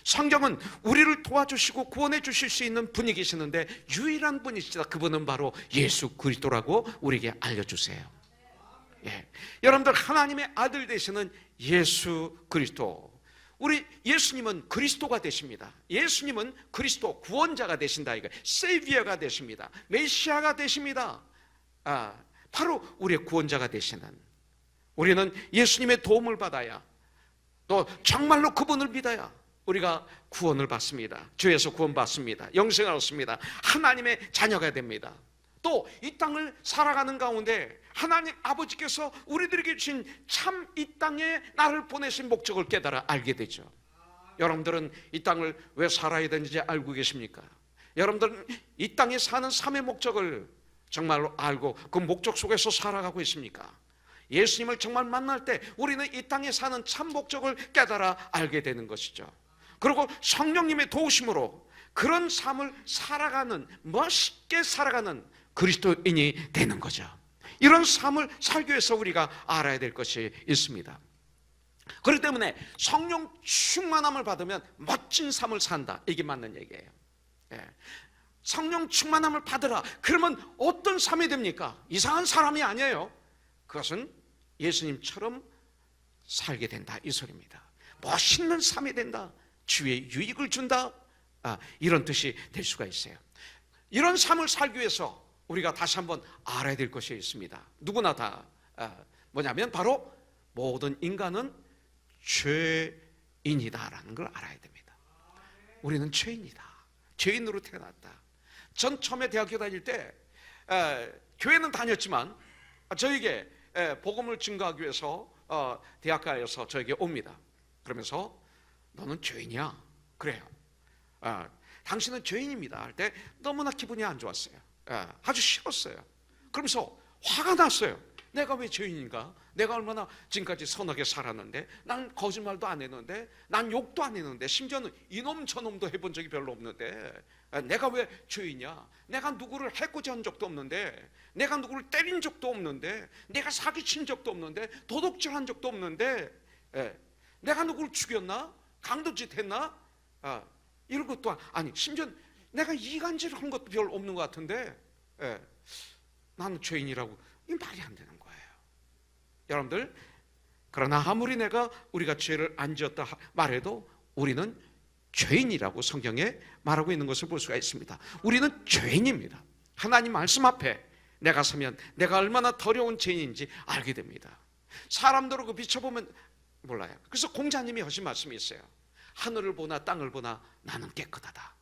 성경은 우리를 도와주시고 구원해 주실 수 있는 분이 계시는데 유일한 분이시다. 그분은 바로 예수 그리스도라고 우리에게 알려주세요. 예. 여러분들, 하나님의 아들 되시는 예수 그리스도, 우리 예수님은 그리스도가 되십니다. 예수님은 그리스도 구원자가 되신다. 이거 세이비어가 되십니다. 메시아가 되십니다. 바로 우리의 구원자가 되시는, 우리는 예수님의 도움을 받아야, 또 정말로 그분을 믿어야 우리가 구원을 받습니다. 죄에서 구원받습니다. 영생을 얻습니다. 하나님의 자녀가 됩니다. 또 이 땅을 살아가는 가운데 하나님 아버지께서 우리들에게 주신 참 이 땅에 나를 보내신 목적을 깨달아 알게 되죠. 여러분들은 이 땅을 왜 살아야 되는지 알고 계십니까? 여러분들은 이 땅에 사는 삶의 목적을 정말로 알고 그 목적 속에서 살아가고 있습니까? 예수님을 정말 만날 때 우리는 이 땅에 사는 참 목적을 깨달아 알게 되는 것이죠. 그리고 성령님의 도우심으로 그런 삶을 살아가는, 멋있게 살아가는 그리스도인이 되는 거죠. 이런 삶을 살기 위해서 우리가 알아야 될 것이 있습니다. 그렇기 때문에 성령 충만함을 받으면 멋진 삶을 산다, 이게 맞는 얘기예요. 성령 충만함을 받으라. 그러면 어떤 삶이 됩니까? 이상한 사람이 아니에요. 그것은 예수님처럼 살게 된다, 이 소리입니다. 멋있는 삶이 된다, 주의 유익을 준다, 이런 뜻이 될 수가 있어요. 이런 삶을 살기 위해서 우리가 다시 한번 알아야 될 것이 있습니다. 누구나 다 뭐냐면 바로 모든 인간은 죄인이다라는 걸 알아야 됩니다. 우리는 죄인이다, 죄인으로 태어났다. 전 처음에 대학교 다닐 때 교회는 다녔지만 저에게 복음을 증거하기 위해서 대학가에서 저에게 옵니다. 그러면서 너는 죄인이야. 그래요. 당신은 죄인입니다 할 때 너무나 기분이 안 좋았어요. 아주 싫었어요. 그러면서 화가 났어요. 내가 왜 죄인인가? 내가 얼마나 지금까지 선하게 살았는데, 난 거짓말도 안 했는데, 난 욕도 안 했는데, 심지어는 이놈 저놈도 해본 적이 별로 없는데 내가 왜 죄인이야? 내가 누구를 해코지한 적도 없는데, 내가 누구를 때린 적도 없는데, 내가 사기친 적도 없는데, 도둑질한 적도 없는데, 내가 누구를 죽였나? 강도짓 했나? 이런 것도 아니, 심지어 내가 이간질을 한 것도 별로 없는 것 같은데 나는 죄인이라고. 이게 말이 안 되는 거예요. 여러분들, 그러나 아무리 우리가 죄를 안 지었다 말해도 우리는 죄인이라고 성경에 말하고 있는 것을 볼 수가 있습니다. 우리는 죄인입니다. 하나님 말씀 앞에 내가 서면 내가 얼마나 더러운 죄인인지 알게 됩니다. 사람들을 비춰보면 몰라요. 그래서 공자님이 하신 말씀이 있어요. 하늘을 보나 땅을 보나 나는 깨끗하다.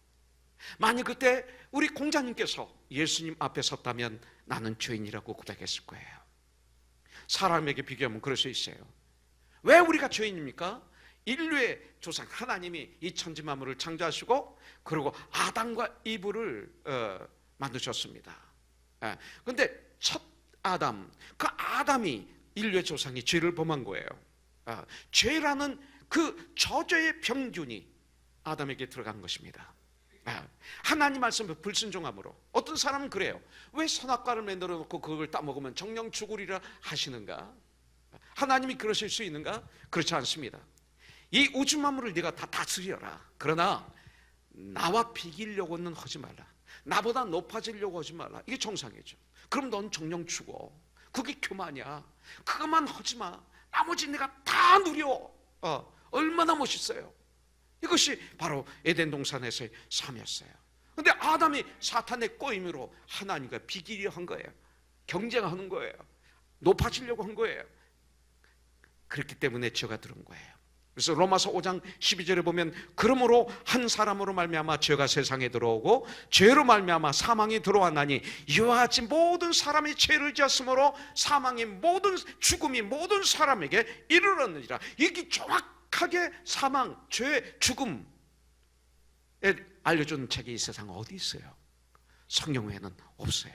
만약 그때 우리 공자님께서 예수님 앞에 섰다면 나는 죄인이라고 고백했을 거예요. 사람에게 비교하면 그럴 수 있어요. 왜 우리가 죄인입니까? 인류의 조상 하나님이 이 천지 만물을 창조하시고 그리고 아담과 이브를 만드셨습니다. 그런데 첫 아담, 그 아담이 인류의 조상이 죄를 범한 거예요. 죄라는 그 저주의 병균이 아담에게 들어간 것입니다. 하나님 말씀에 불순종함으로. 어떤 사람은 그래요. 왜 선악과를 만들어 놓고 그걸 따먹으면 정령 죽으리라 하시는가? 하나님이 그러실 수 있는가? 그렇지 않습니다. 이 우주 만물을 네가 다 다스려라. 그러나 나와 비기려고는 하지 말라. 나보다 높아지려고 하지 말라. 이게 정상이죠. 그럼 넌 정령 죽어. 그게 교만이야. 그것만 하지 마. 나머지 내가 다 누려. 얼마나 멋있어요. 이것이 바로 에덴 동산에서의 삶이었어요. 그런데 아담이 사탄의 꼬임으로 하나님과 비기려 한 거예요. 경쟁하는 거예요. 높아지려고 한 거예요. 그렇기 때문에 죄가 들은 거예요. 그래서 로마서 5장 12절에 보면 그러므로 한 사람으로 말미암아 죄가 세상에 들어오고 죄로 말미암아 사망이 들어왔나니 이와 같이 모든 사람이 죄를 지었으므로 사망의 모든 죽음이 모든 사람에게 이르렀느니라. 이게 정확하게 사망, 죄, 죽음에 알려주는 책이 이 세상에 어디 있어요? 성경 외에는 없어요.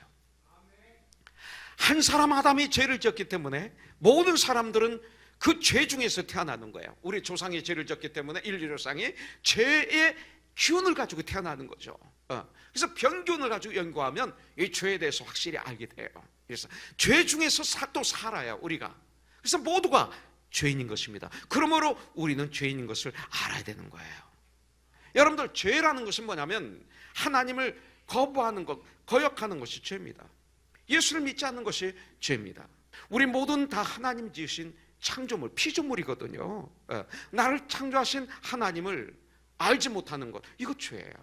한 사람 아담이 죄를 지었기 때문에 모든 사람들은 그 죄 중에서 태어나는 거예요. 우리 조상이 죄를 졌기 때문에 인류 조상이 죄의 기운을 가지고 태어나는 거죠. 그래서 병균을 가지고 연구하면 이 죄에 대해서 확실히 알게 돼요. 그래서 죄 중에서 또 살아요, 우리가. 그래서 모두가 죄인인 것입니다. 그러므로 우리는 죄인인 것을 알아야 되는 거예요. 여러분들, 죄라는 것은 뭐냐면 하나님을 거부하는 것, 거역하는 것이 죄입니다. 예수를 믿지 않는 것이 죄입니다. 우리 모두는 다 하나님 지으신 창조물, 피조물이거든요. 나를 창조하신 하나님을 알지 못하는 것, 이거 죄예요.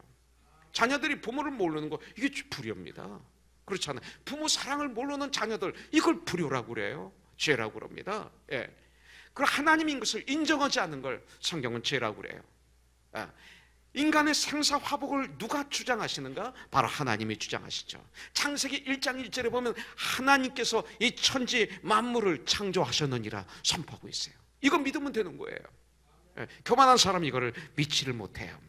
자녀들이 부모를 모르는 것, 이게 불효입니다. 그렇잖아요. 부모 사랑을 모르는 자녀들, 이걸 불효라고 그래요. 죄라고 그럽니다. 예. 그리고 하나님인 것을 인정하지 않는 걸 성경은 죄라고 그래요. 인간의 생사화복을 누가 주장하시는가? 바로 하나님이 주장하시죠. 창세기 1장 1절에 보면 하나님께서 이 천지 만물을 창조하셨느니라 선포하고 있어요. 이거 믿으면 되는 거예요. 교만한 사람이 이거를 믿지를 못해요.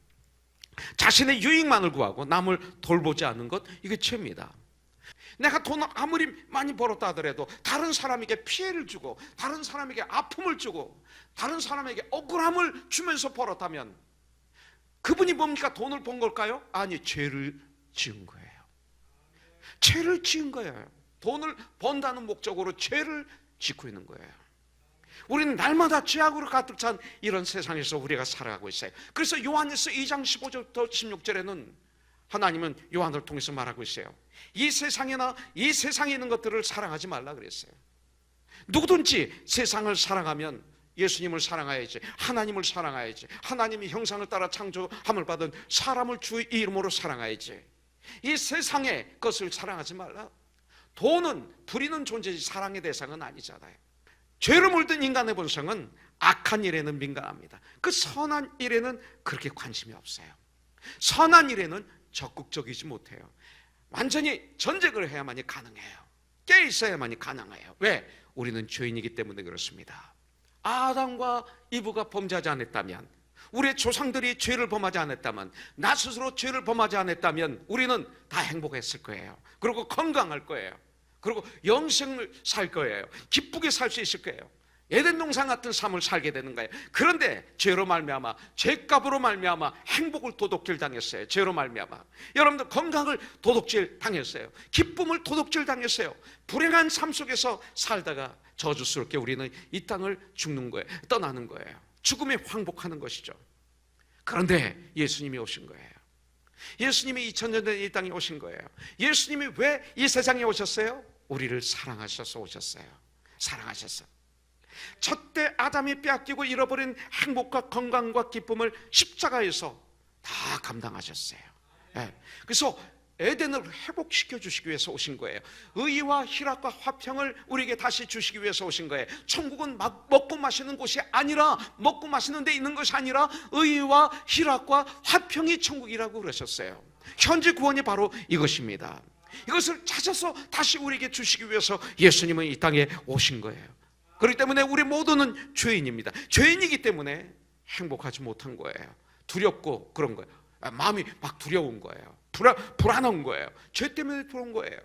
자신의 유익만을 구하고 남을 돌보지 않는 것, 이게 죄입니다. 내가 돈을 아무리 많이 벌었다 하더라도 다른 사람에게 피해를 주고 다른 사람에게 아픔을 주고 다른 사람에게 억울함을 주면서 벌었다면 그분이 뭡니까? 돈을 번 걸까요? 아니, 죄를 지은 거예요. 죄를 지은 거예요. 돈을 번다는 목적으로 죄를 짓고 있는 거예요. 우리는 날마다 죄악으로 가득 찬 이런 세상에서 우리가 살아가고 있어요. 그래서 요한일서 2장 15절부터 16절에는 하나님은 요한을 통해서 말하고 있어요. 이 세상에나 이 세상에 있는 것들을 사랑하지 말라 그랬어요. 누구든지 세상을 사랑하면 예수님을 사랑해야지, 하나님을 사랑해야지, 하나님의 형상을 따라 창조함을 받은 사람을 주의 이름으로 사랑해야지. 이 세상의 것을 사랑하지 말라. 돈은 부리는 존재지 사랑의 대상은 아니잖아요. 죄로 물든 인간의 본성은 악한 일에는 민감합니다. 그 선한 일에는 그렇게 관심이 없어요. 선한 일에는 적극적이지 못해요. 완전히 전쟁을 해야만이 가능해요. 깨 있어야만이 가능해요. 왜? 우리는 죄인이기 때문에 그렇습니다. 아담과 이브가 범죄하지 않았다면, 우리의 조상들이 죄를 범하지 않았다면, 나 스스로 죄를 범하지 않았다면 우리는 다 행복했을 거예요. 그리고 건강할 거예요. 그리고 영생을 살 거예요. 기쁘게 살 수 있을 거예요. 에덴 동산 같은 삶을 살게 되는 거예요. 그런데 죄로 말미암아, 죄값으로 말미암아 행복을 도둑질 당했어요. 죄로 말미암아 여러분들 건강을 도둑질 당했어요. 기쁨을 도둑질 당했어요. 불행한 삶 속에서 살다가 저주스럽게 우리는 이 땅을 죽는 거예요. 떠나는 거예요. 죽음에 황복하는 것이죠. 그런데 예수님이 오신 거예요. 예수님이 2000년 전에 이 땅에 오신 거예요. 예수님이 왜 이 세상에 오셨어요? 우리를 사랑하셔서 오셨어요. 사랑하셔서 첫때 아담이 빼앗기고 잃어버린 행복과 건강과 기쁨을 십자가에서 다 감당하셨어요. 그래서 에덴을 회복시켜 주시기 위해서 오신 거예요. 의와 희락과 화평을 우리에게 다시 주시기 위해서 오신 거예요. 천국은 막 먹고 마시는 곳이 아니라, 먹고 마시는 데 있는 것이 아니라 의와 희락과 화평이 천국이라고 그러셨어요. 현재 구원이 바로 이것입니다. 이것을 찾아서 다시 우리에게 주시기 위해서 예수님은 이 땅에 오신 거예요. 그렇기 때문에 우리 모두는 죄인입니다. 죄인이기 때문에 행복하지 못한 거예요. 두렵고 그런 거예요. 마음이 막 두려운 거예요. 불안한 거예요. 죄 때문에 그런 거예요.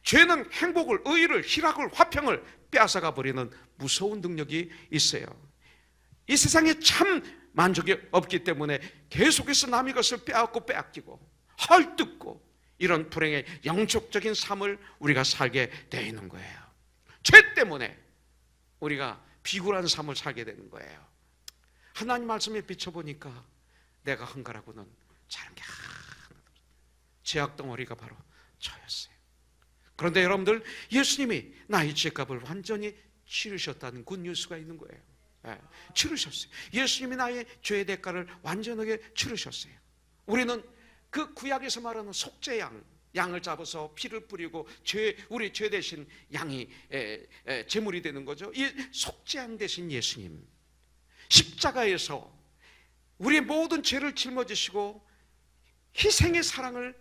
죄는 행복을, 의를, 희락을, 화평을 빼앗아가 버리는 무서운 능력이 있어요. 이 세상에 참 만족이 없기 때문에 계속해서 남의 것을 빼앗기고 헐뜯고 이런 불행의 영적적인 삶을 우리가 살게 되어 있는 거예요. 죄 때문에 우리가 비굴한 삶을 살게 되는 거예요. 하나님 말씀에 비춰보니까 내가 한 거라고는 잘한 게 하나도, 죄악 덩어리가 바로 저였어요. 그런데 여러분들, 예수님이 나의 죄값을 완전히 치르셨다는 굿뉴스가 있는 거예요. 치르셨어요. 예수님이 나의 죄의 대가를 완전하게 치르셨어요. 우리는 그 구약에서 말하는 속죄양, 양을 잡아서 피를 뿌리고 우리 죄 대신 양이 제물이 되는 거죠. 이 속죄양 대신 예수님, 십자가에서 우리의 모든 죄를 짊어지시고 희생의 사랑을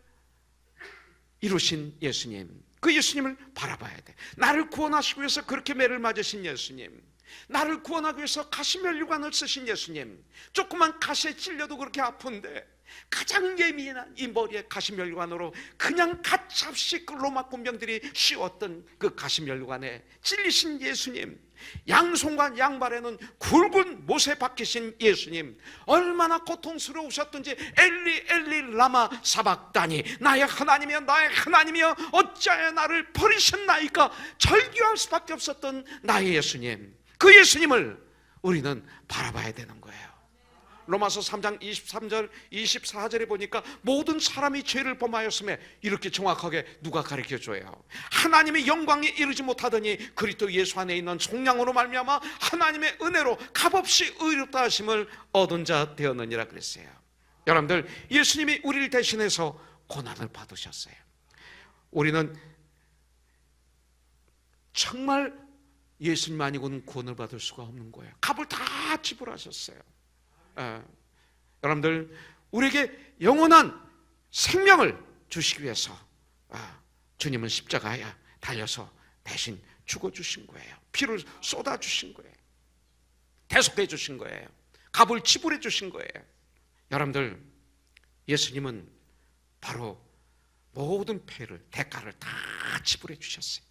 이루신 예수님, 그 예수님을 바라봐야 돼. 나를 구원하시기 위해서 그렇게 매를 맞으신 예수님, 나를 구원하기 위해서 가시면류관을 쓰신 예수님, 조그만 가시에 찔려도 그렇게 아픈데 가장 예민한 이 머리에 가시면류관으로 그냥 가차없이 로마 군병들이 씌웠던 그 가시면류관에 찔리신 예수님, 양손과 양발에는 굵은 못에 박히신 예수님, 얼마나 고통스러우셨던지 엘리 엘리 라마 사박다니, 나의 하나님이여 나의 하나님이여 어찌하여 나를 버리셨나이까 절규할 수밖에 없었던 나의 예수님, 그 예수님을 우리는 바라봐야 되는 거예요. 로마서 3장 23절 24절에 보니까 모든 사람이 죄를 범하였음에 이렇게 정확하게 누가 가르쳐줘요? 하나님의 영광에 이르지 못하더니 그리스도 예수 안에 있는 속량으로 말미암아 하나님의 은혜로 값없이 의롭다 하심을 얻은 자 되었느니라 그랬어요. 여러분들, 예수님이 우리를 대신해서 고난을 받으셨어요. 우리는 정말 예수님 아니고는 구원을 받을 수가 없는 거예요. 값을 다 지불하셨어요. 여러분들, 우리에게 영원한 생명을 주시기 위해서 주님은 십자가에 달려서 대신 죽어주신 거예요. 피를 쏟아주신 거예요. 대속해 주신 거예요. 값을 지불해 주신 거예요. 여러분들, 예수님은 바로 모든 대가를 다 지불해 주셨어요.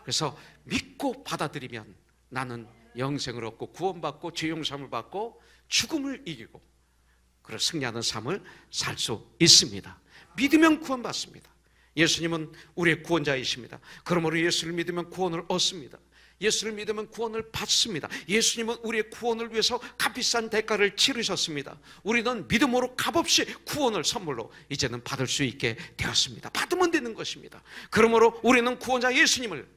그래서 믿고 받아들이면 나는 영생을 얻고 구원받고 죄 용서함을 받고 죽음을 이기고 그런 승리하는 삶을 살 수 있습니다. 믿으면 구원받습니다. 예수님은 우리의 구원자이십니다. 그러므로 예수를 믿으면 구원을 얻습니다. 예수를 믿으면 구원을 받습니다. 예수님은 우리의 구원을 위해서 값비싼 대가를 치르셨습니다. 우리는 믿음으로 값없이 구원을 선물로 이제는 받을 수 있게 되었습니다. 받으면 되는 것입니다. 그러므로 우리는 구원자 예수님을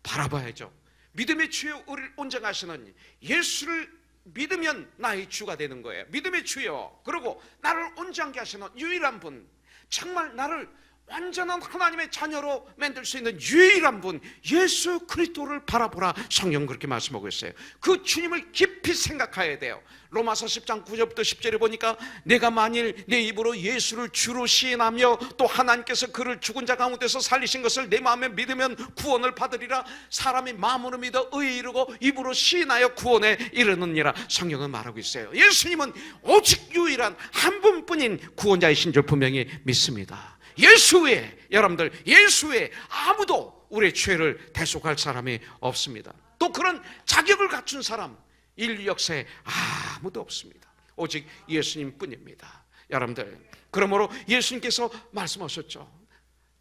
바라봐야죠. 믿음의 주여 우리를 온전하시는 예수를 믿으면 나의 주가 되는 거예요. 믿음의 주여, 그리고 나를 온전하게 하시는 유일한 분, 정말 나를 완전한 하나님의 자녀로 만들 수 있는 유일한 분 예수 그리스도를 바라보라. 성경 그렇게 말씀하고 있어요. 그 주님을 깊이 생각해야 돼요. 로마서 10장 9절부터 10절에 보니까 내가 만일 내 입으로 예수를 주로 시인하며 또 하나님께서 그를 죽은 자 가운데서 살리신 것을 내 마음에 믿으면 구원을 받으리라. 사람이 마음으로 믿어 의에 이르고 입으로 시인하여 구원에 이르느니라. 성경은 말하고 있어요. 예수님은 오직 유일한 한 분뿐인 구원자이신 줄 분명히 믿습니다. 예수 외에, 여러분들, 예수 외에 아무도 우리의 죄를 대속할 사람이 없습니다. 또 그런 자격을 갖춘 사람 인류 역사에 아무도 없습니다. 오직 예수님 뿐입니다. 여러분들, 그러므로 예수님께서 말씀하셨죠.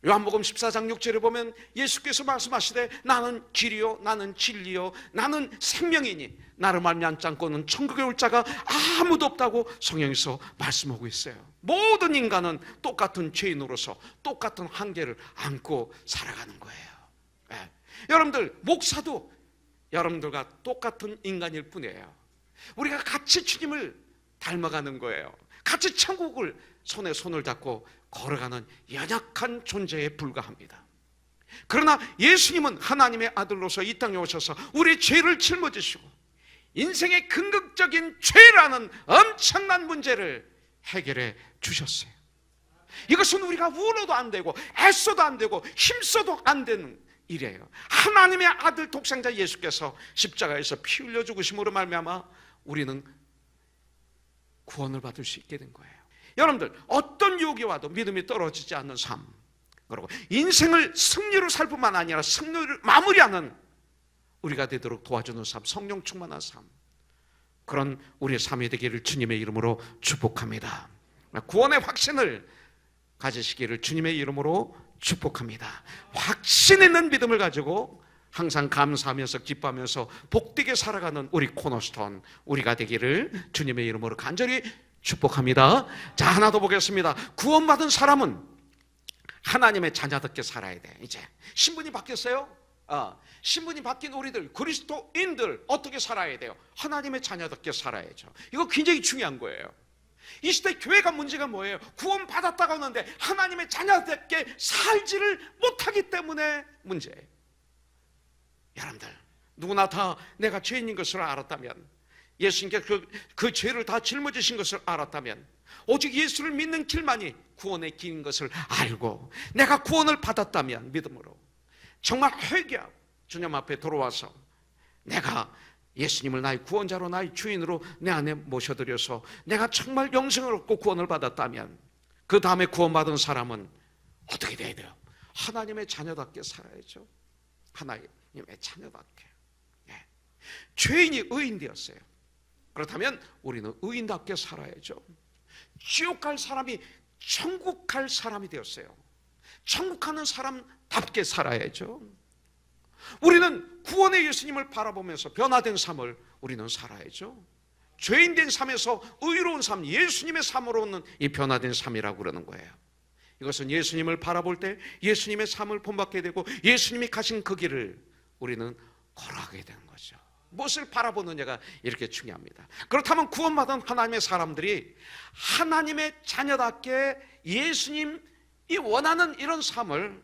요한복음 14장 6절에 보면 예수께서 말씀하시되 나는 길이요 나는 진리요 나는 생명이니 나를 말미암지 않고는 천국에 올 자가 아무도 없다고 성경에서 말씀하고 있어요. 모든 인간은 똑같은 죄인으로서 똑같은 한계를 안고 살아가는 거예요. 여러분들, 목사도 여러분들과 똑같은 인간일 뿐이에요. 우리가 같이 주님을 닮아가는 거예요. 같이 천국을 손에 손을 잡고 걸어가는 연약한 존재에 불과합니다. 그러나 예수님은 하나님의 아들로서 이 땅에 오셔서 우리의 죄를 짊어지시고 인생의 근극적인 죄라는 엄청난 문제를 해결해 주셨어요. 이것은 우리가 울어도 안 되고 애써도 안 되고 힘써도 안 되는 일이에요. 하나님의 아들 독생자 예수께서 십자가에서 피 흘려 죽으심으로 말미암아 우리는 구원을 받을 수 있게 된 거예요. 여러분들, 어떤 유혹이 와도 믿음이 떨어지지 않는 삶, 그리고 인생을 승리로 살 뿐만 아니라 승리를 마무리하는 우리가 되도록 도와주는 삶, 성령 충만한 삶, 그런 우리의 삶이 되기를 주님의 이름으로 축복합니다. 구원의 확신을 가지시기를 주님의 이름으로 축복합니다. 확신 있는 믿음을 가지고 항상 감사하면서 기뻐하면서 복되게 살아가는 우리 코너스톤 우리가 되기를 주님의 이름으로 간절히 축복합니다. 자, 하나 더 보겠습니다. 구원받은 사람은 하나님의 자녀답게 살아야 돼. 이제 신분이 바뀌었어요. 신분이 바뀐 우리들 그리스도인들 어떻게 살아야 돼요? 하나님의 자녀답게 살아야죠. 이거 굉장히 중요한 거예요. 이 시대 교회가 문제가 뭐예요? 구원받았다고 하는데 하나님의 자녀답게 살지를 못하기 때문에 문제예요. 여러분들, 누구나 다 내가 죄인인 것을 알았다면, 예수님께 그 죄를 다 짊어지신 것을 알았다면, 오직 예수를 믿는 길만이 구원의 길인 것을 알고 내가 구원을 받았다면 믿음으로 정말 회개하고 주님 앞에 돌아와서 내가 예수님을 나의 구원자로 나의 주인으로 내 안에 모셔드려서 내가 정말 영생을 얻고 구원을 받았다면, 그 다음에 구원받은 사람은 어떻게 돼야 돼요? 하나님의 자녀답게 살아야죠. 하나님의 자녀답게. 죄인이 의인 되었어요. 그렇다면 우리는 의인답게 살아야죠. 지옥 갈 사람이 천국 갈 사람이 되었어요. 천국 가는 사람답게 살아야죠. 우리는 구원의 예수님을 바라보면서 변화된 삶을 우리는 살아야죠. 죄인된 삶에서 의로운 삶, 예수님의 삶으로는 이 변화된 삶이라고 그러는 거예요. 이것은 예수님을 바라볼 때 예수님의 삶을 본받게 되고 예수님이 가신 그 길을 우리는 걸어가게 되는 거죠. 무엇을 바라보느냐가 이렇게 중요합니다. 그렇다면 구원받은 하나님의 사람들이 하나님의 자녀답게 예수님이 원하는 이런 삶을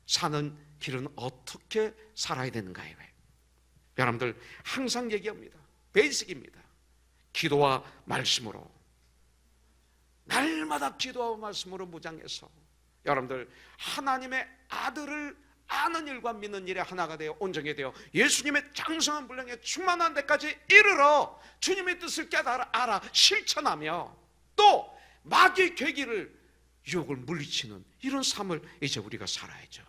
사는 길은 어떻게 살아야 되는가요? 여러분들 항상 얘기합니다. 베이직입니다. 기도와 말씀으로, 날마다 기도와 말씀으로 무장해서 여러분들 하나님의 아들을 아는 일과 믿는 일에 하나가 되어 온전히 되어 예수님의 장성한 분량에 충만한 데까지 이르러 주님의 뜻을 깨달아 알아 실천하며 또 마귀의 괴기를 유혹을 물리치는 이런 삶을 이제 우리가 살아야죠.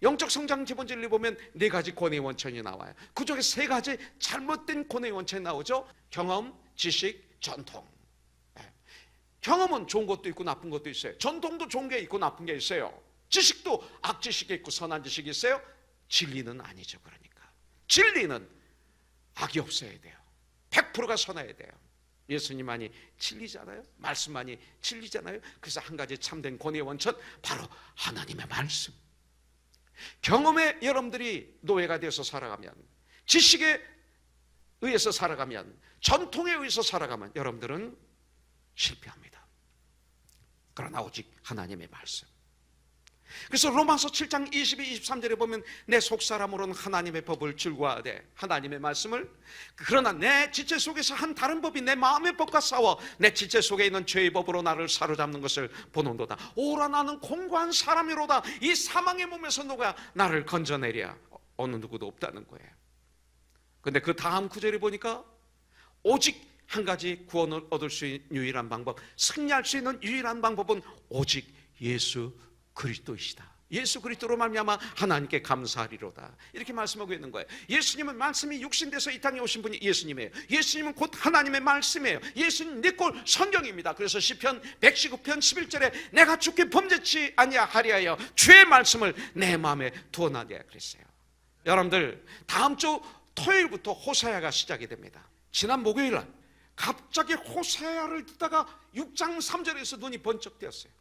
영적 성장 기본 진리 보면 4가지 권위의 원천이 나와요. 그 중에 3가지 잘못된 권위의 원천이 나오죠. 경험, 지식, 전통. 경험은 좋은 것도 있고 나쁜 것도 있어요. 전통도 좋은 게 있고 나쁜 게 있어요. 지식도 악지식이 있고 선한 지식이 있어요. 진리는 아니죠. 그러니까 진리는 악이 없어야 돼요. 100%가 선해야 돼요. 예수님만이 진리잖아요. 말씀만이 진리잖아요. 그래서 한 가지 참된 권위의 원천, 바로 하나님의 말씀. 경험에 여러분들이 노예가 되어서 살아가면, 지식에 의해서 살아가면, 전통에 의해서 살아가면 여러분들은 실패합니다. 그러나 오직 하나님의 말씀. 그래서 로마서 7장 22, 23절에 보면 내 속사람으로는 하나님의 법을 즐거워하되 하나님의 말씀을, 그러나 내 지체 속에서 한 다른 법이 내 마음의 법과 싸워 내 지체 속에 있는 죄의 법으로 나를 사로잡는 것을 보는도다. 오라 나는 공고한 사람이로다. 이 사망의 몸에서 누가 나를 건져내랴. 어느 누구도 없다는 거예요. 근데 그 다음 구절에 보니까 오직 한 가지 구원을 얻을 수 있는 유일한 방법, 승리할 수 있는 유일한 방법은 오직 예수 그리스도이시다. 예수 그리스도로 말미암아 하나님께 감사하리로다. 이렇게 말씀하고 있는 거예요. 예수님은 말씀이 육신돼서 이 땅에 오신 분이 예수님이에요. 예수님은 곧 하나님의 말씀이에요. 예수님 네 꼴 성경입니다. 그래서 시편 119편 11절에 내가 주께 범죄치 아니하리하여 주의 말씀을 내 마음에 두어나냐 그랬어요. 여러분들 다음 주 토요일부터 호세아가 시작이 됩니다. 지난 목요일 날 갑자기 호세아를 듣다가 6장 3절에서 눈이 번쩍 뜨였어요.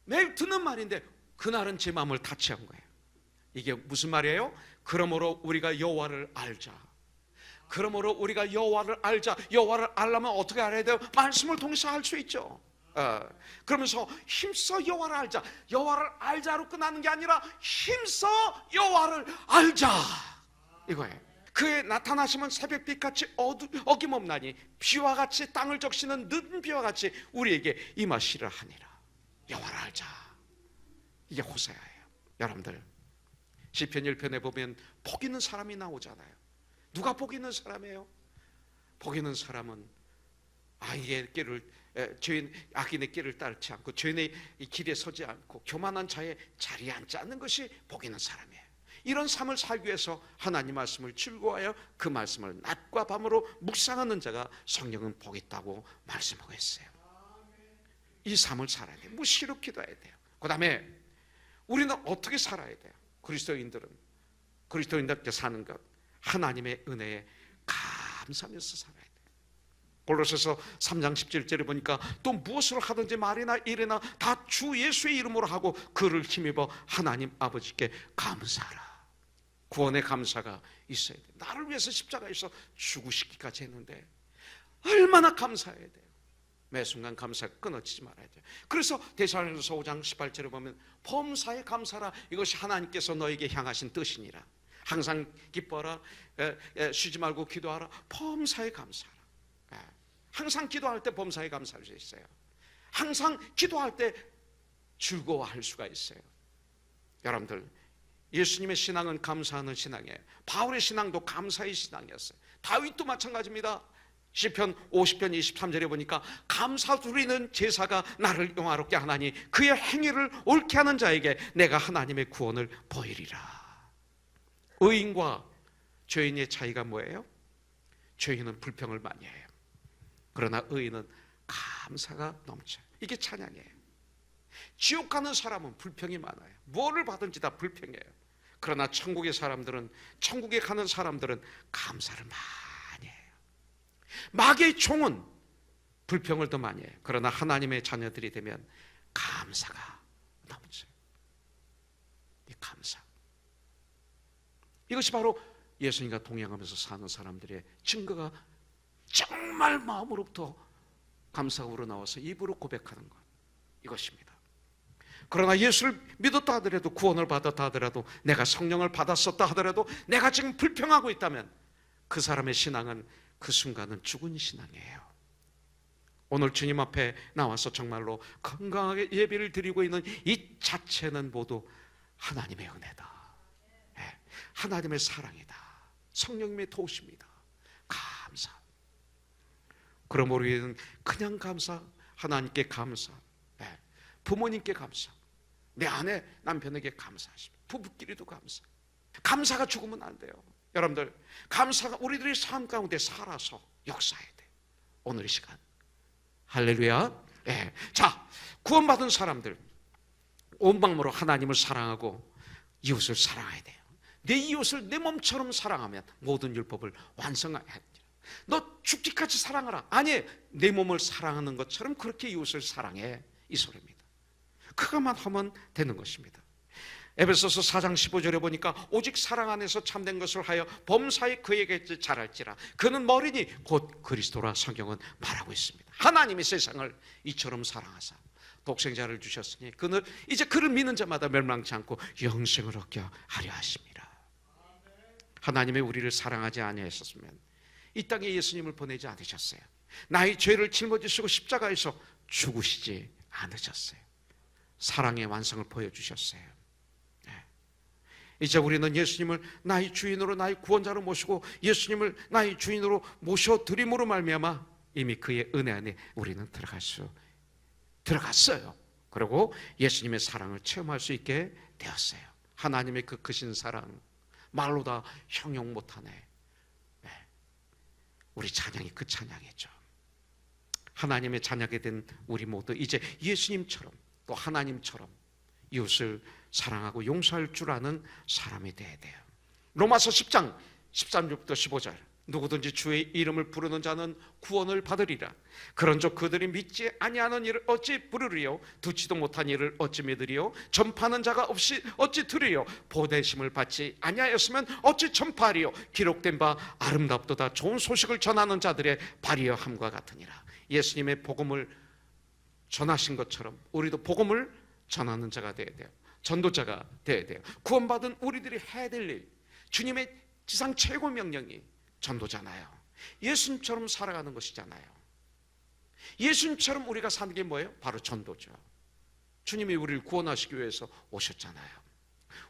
매일 듣는 말인데 그날은 제 마음을 타치한 거예요. 이게 무슨 말이에요? 그러므로 우리가 여호와를 알자. 그러므로 우리가 여호와를 알자. 여호와를 알려면 어떻게 알아야 돼요? 말씀을 통해서 알 수 있죠. 그러면서 힘써 여호와를 알자. 여호와를 알자로 끝나는 게 아니라 힘써 여호와를 알자 이거예요. 그의 나타나시면 새벽빛같이 어김없나니 비와 같이 땅을 적시는 늦은 비와 같이 우리에게 임하시려 하니라. 여호와를 알자. 이게 호세아예요. 여러분들 시편 1편에 보면 복 있는 사람이 나오잖아요. 누가 복 있는 사람이에요? 복 있는 사람은 악인의 길을 따르지 않고 죄인의 길에 서지 않고 교만한 자의 자리에 앉지 않는 것이 복 있는 사람이에요. 이런 삶을 살기 위해서 하나님 말씀을 즐거워하여 그 말씀을 낮과 밤으로 묵상하는 자가 성령은 복 있다고 말씀하고 있어요. 이 삶을 살아야 돼요. 무시로 기도해야 돼요. 그 다음에 우리는 어떻게 살아야 돼요? 그리스도인들께 사는 것, 하나님의 은혜에 감사하면서 살아야 돼요. 골로새서 3장 17절에 보니까 또 무엇을 하든지 말이나 일이나 다 주 예수의 이름으로 하고 그를 힘입어 하나님 아버지께 감사하라. 구원의 감사가 있어야 돼요. 나를 위해서 십자가에서 죽으시기까지 했는데 얼마나 감사해야 돼요. 매 순간 감사가 끊어지지 말아야 돼요. 그래서 데살로니가서 5장 18절에 보면 범사에 감사라. 이것이 하나님께서 너에게 향하신 뜻이니라. 항상 기뻐라. 쉬지 말고 기도하라. 범사에 감사하라. 항상 기도할 때 범사에 감사할 수 있어요. 항상 기도할 때 즐거워할 수가 있어요. 여러분들 예수님의 신앙은 감사하는 신앙이에요. 바울의 신앙도 감사의 신앙이었어요. 다윗도 마찬가지입니다. 시편 50편 23절에 보니까 감사 드리는 제사가 나를 영화롭게 하나니 그의 행위를 옳게 하는 자에게 내가 하나님의 구원을 보이리라. 의인과 죄인의 차이가 뭐예요? 죄인은 불평을 많이 해요. 그러나 의인은 감사가 넘쳐요. 이게 찬양이에요. 지옥 가는 사람은 불평이 많아요. 뭐를 받은지 다 불평해요. 그러나 천국의 사람들은, 천국에 가는 사람들은 감사를 많이 해요. 마귀의 총은 불평을 더 많이 해요. 그러나 하나님의 자녀들이 되면 감사가 넘쳐요. 이 감사. 이것이 바로 예수님과 동행하면서 사는 사람들의 증거가 정말 마음으로부터 감사가 우러나와서 입으로 고백하는 것, 이것입니다. 그러나 예수를 믿었다 하더라도, 구원을 받았다 하더라도, 내가 성령을 받았었다 하더라도 내가 지금 불평하고 있다면 그 사람의 신앙은 그 순간은 죽은 신앙이에요. 오늘 주님 앞에 나와서 정말로 건강하게 예배를 드리고 있는 이 자체는 모두 하나님의 은혜다, 하나님의 사랑이다, 성령님의 도우심이다. 감사. 그럼 우리는 그냥 감사, 하나님께 감사, 부모님께 감사, 내 아내 남편에게 감사하십니다. 부부끼리도 감사. 감사가 죽으면 안 돼요. 여러분들, 감사가 우리들의 삶 가운데 살아서 역사해야 돼요. 오늘 이 시간 할렐루야. 자, 구원받은 사람들 온 마음으로 하나님을 사랑하고 이웃을 사랑해야 돼요. 내 이웃을 내 몸처럼 사랑하면 모든 율법을 완성해야 돼요. 너 죽기까지 사랑하라. 아니, 내 몸을 사랑하는 것처럼 그렇게 이웃을 사랑해, 이 소리입니다. 그것만 하면 되는 것입니다. 에베소서 4장 15절에 보니까 오직 사랑 안에서 참된 것을 하여 범사에 그에게 잘할지라. 그는 머리니 곧 그리스도라 성경은 말하고 있습니다. 하나님이 세상을 이처럼 사랑하사 독생자를 주셨으니 그는 이제 그를 믿는 자마다 멸망치 않고 영생을 얻게 하려 하십니다. 하나님의 우리를 사랑하지 아니하셨으면 이 땅에 예수님을 보내지 않으셨어요. 나의 죄를 짊어지시고 십자가에서 죽으시지 않으셨어요. 사랑의 완성을 보여주셨어요. 이제 우리는 예수님을 나의 주인으로, 나의 구원자로 모시고 예수님을 나의 주인으로 모셔드림으로 말미암아 이미 그의 은혜 안에 우리는 들어갔어요. 그리고 예수님의 사랑을 체험할 수 있게 되었어요. 하나님의 그 크신 사랑 말로 다 형용 못하네. 우리 찬양이 그 찬양이죠. 하나님의 자녀가 된 우리 모두 이제 예수님처럼 또 하나님처럼 이웃을 사랑하고 용서할 줄 아는 사람이 되어야 돼요. 로마서 10장 13절부터 15절, 누구든지 주의 이름을 부르는 자는 구원을 받으리라. 그런즉 그들이 믿지 아니하는 일을 어찌 부르리요? 듣지도 못한 일을 어찌 믿으리요? 전파하는 자가 없이 어찌 들으리요? 보내심을 받지 아니하였으면 어찌 전파하리요? 기록된 바 아름답도다 좋은 소식을 전하는 자들의 발이여 함과 같으니라. 예수님의 복음을 전하신 것처럼 우리도 복음을 전하는 자가 되어야 돼요. 전도자가 되어야 돼요. 구원받은 우리들이 해야 될 일, 주님의 지상 최고 명령이 전도잖아요. 예수님처럼 살아가는 것이잖아요. 예수님처럼 우리가 사는 게 뭐예요? 바로 전도죠. 주님이 우리를 구원하시기 위해서 오셨잖아요.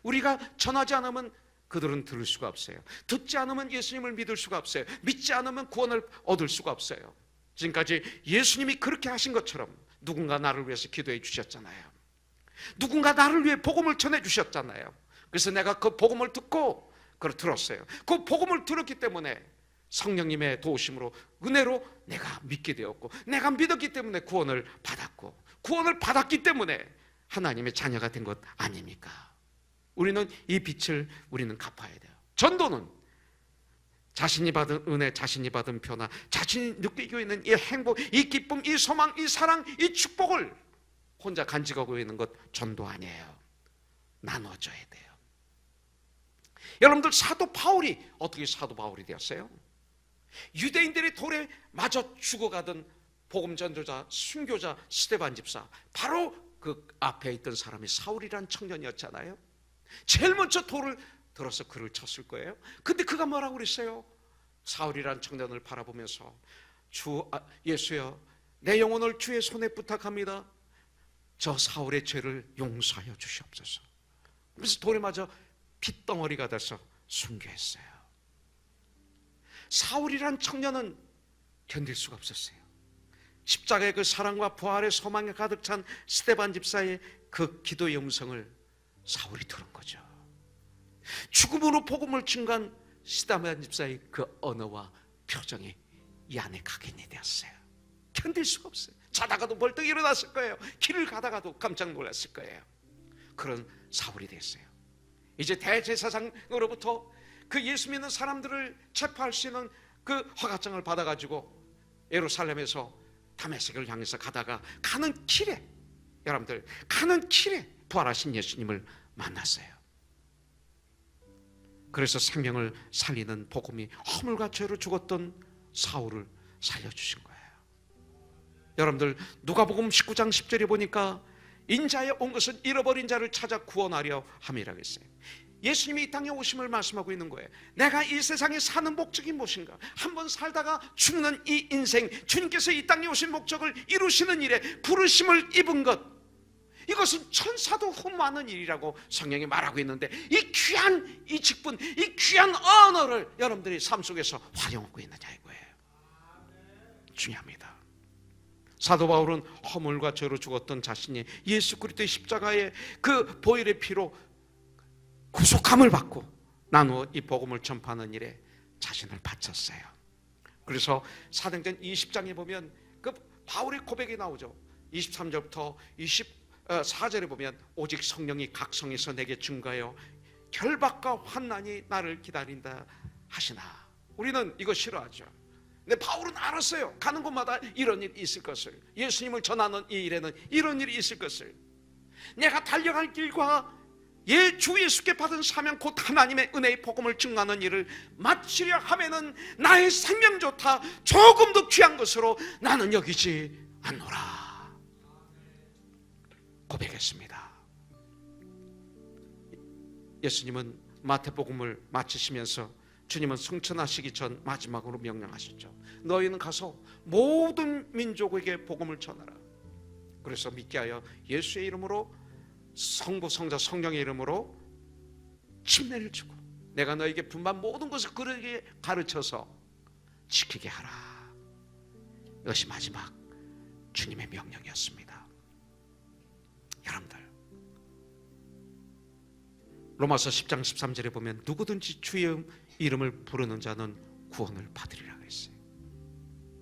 우리가 전하지 않으면 그들은 들을 수가 없어요. 듣지 않으면 예수님을 믿을 수가 없어요. 믿지 않으면 구원을 얻을 수가 없어요. 지금까지 예수님이 그렇게 하신 것처럼 누군가 나를 위해서 기도해 주셨잖아요. 누군가 나를 위해 복음을 전해 주셨잖아요. 그래서 내가 그 복음을 듣고 그걸 들었어요. 그 복음을 들었기 때문에 성령님의 도우심으로 은혜로 내가 믿게 되었고, 내가 믿었기 때문에 구원을 받았고, 구원을 받았기 때문에 하나님의 자녀가 된 것 아닙니까? 우리는 이 빛을 우리는 갚아야 돼요. 전도는 자신이 받은 은혜, 자신이 받은 변화, 자신이 느끼고 있는 이 행복, 이 기쁨, 이 소망, 이 사랑, 이 축복을 혼자 간직하고 있는 것 전도 아니에요. 나눠줘야 돼요. 여러분들, 사도 바울이 어떻게 사도 바울이 되었어요? 유대인들의 돌에 맞아 죽어가던 복음 전도자, 순교자 스데반 집사, 바로 그 앞에 있던 사람이 사울이란 청년이었잖아요. 제일 먼저 돌을 들어서 그를 쳤을 거예요. 근데 그가 뭐라고 그랬어요? 사울이란 청년을 바라보면서 예수여, 내 영혼을 주의 손에 부탁합니다. 저 사울의 죄를 용서하여 주시옵소서. 그래서 돌에 맞아 핏덩어리가 돼서 순교했어요. 사울이란 청년은 견딜 수가 없었어요. 십자가의 그 사랑과 부활의 소망에 가득 찬 스데반 집사의 그 기도의 음성을 사울이 들은 거죠. 죽음으로 복음을 증거한 스데반 집사의 그 언어와 표정이 이 안에 각인이 되었어요. 견딜 수가 없어요. 자다가도 벌떡 일어났을 거예요. 길을 가다가도 깜짝 놀랐을 거예요. 그런 사울이 됐어요. 이제 대제사장으로부터 그 예수 믿는 사람들을 체포할 수 있는 그 허가증을 받아가지고 예루살렘에서 다메섹을 향해서 가다가 가는 길에, 여러분들 가는 길에 부활하신 예수님을 만났어요. 그래서 생명을 살리는 복음이 허물과 죄로 죽었던 사울을 살려주신 거예요. 여러분들 누가복음 19장 10절에 보니까 인자에 온 것은 잃어버린 자를 찾아 구원하려 함이라고 했어요. 예수님이 이 땅에 오심을 말씀하고 있는 거예요. 내가 이 세상에 사는 목적이 무엇인가? 한번 살다가 죽는 이 인생, 주님께서 이 땅에 오신 목적을 이루시는 일에 부르심을 입은 것, 이것은 천사도 흠모하는 일이라고 성경이 말하고 있는데, 이 귀한 이 직분, 이 귀한 언어를 여러분들이 삶 속에서 활용하고 있느냐 이거예요. 중요합니다. 사도 바울은 허물과 죄로 죽었던 자신이 예수 그리스도의 십자가의 그 보혈의 피로 구속함을 받고 나누어 이 복음을 전파하는 일에 자신을 바쳤어요. 그래서 사도행전 20장에 보면 그 바울의 고백이 나오죠. 23절부터 24절에 보면 오직 성령이 각성해서 내게 증거하여 결박과 환난이 나를 기다린다 하시나. 우리는 이거 싫어하죠. 근데 바울은 알았어요. 가는 곳마다 이런 일이 있을 것을, 예수님을 전하는 이 일에는 이런 일이 있을 것을, 내가 달려갈 길과 주 예수께 받은 사명 곧 하나님의 은혜의 복음을 증거하는 일을 마치려 하면은 나의 생명조차 조금도 귀한 것으로 나는 여기지 않노라 고백했습니다. 예수님은 마태복음을 마치시면서 주님은 승천하시기 전 마지막으로 명령하셨죠. 너희는 가서 모든 민족에게 복음을 전하라. 그래서 믿게 하여 예수의 이름으로, 성부 성자 성령의 이름으로 침례를 주고 내가 너에게 분반 모든 것을 그에게 가르쳐서 지키게 하라. 이것이 마지막 주님의 명령이었습니다. 여러분들, 로마서 10장 13절에 보면 누구든지 주의 이름을 부르는 자는 구원을 받으리라고 했어요.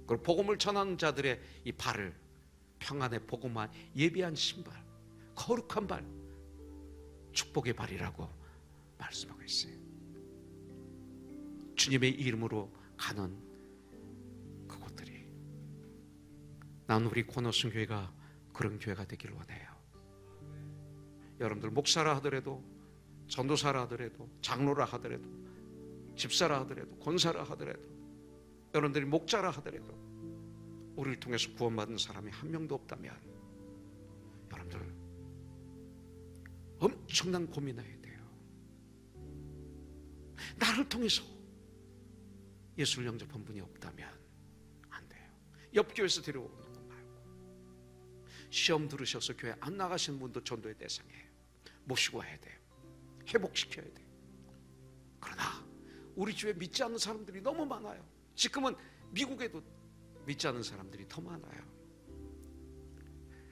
그리고 복음을 전하는 자들의 이 발을 평안의 복음만 예비한 신발, 거룩한 발, 축복의 발이라고 말씀하고 있어요. 주님의 이름으로 가는 그곳들이, 난 우리 고노순교회가 그런 교회가 되길 원해요. 여러분들 목사라 하더라도, 전도사라 하더라도, 장로라 하더라도, 집사라 하더라도, 권사라 하더라도, 여러분들이 목자라 하더라도 우리를 통해서 구원받은 사람이 한 명도 없다면 여러분들 엄청난 고민해야 돼요. 나를 통해서 예수를 영접한 분이 없다면 안 돼요. 옆 교회에서 데려오는 거 말고, 시험 들으셔서 교회 안 나가시는 분도 전도의 대상이에요. 모시고 와야 돼요. 회복시켜야 돼요. 그러나 우리 주위에 믿지 않는 사람들이 너무 많아요. 지금은 미국에도 믿지 않는 사람들이 더 많아요.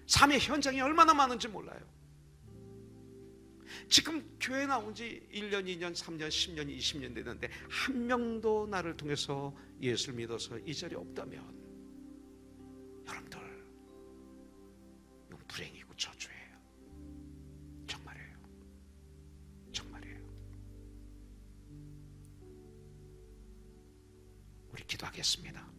삶의 현장이 얼마나 많은지 몰라요. 지금 교회 나온 지 1년, 2년, 3년, 10년, 20년 됐는데 한 명도 나를 통해서 예수를 믿어서 이 자리에 없다면 여러분들, 이건 불행이고 저주예요. 정말이에요. 정말이에요. 우리 기도하겠습니다.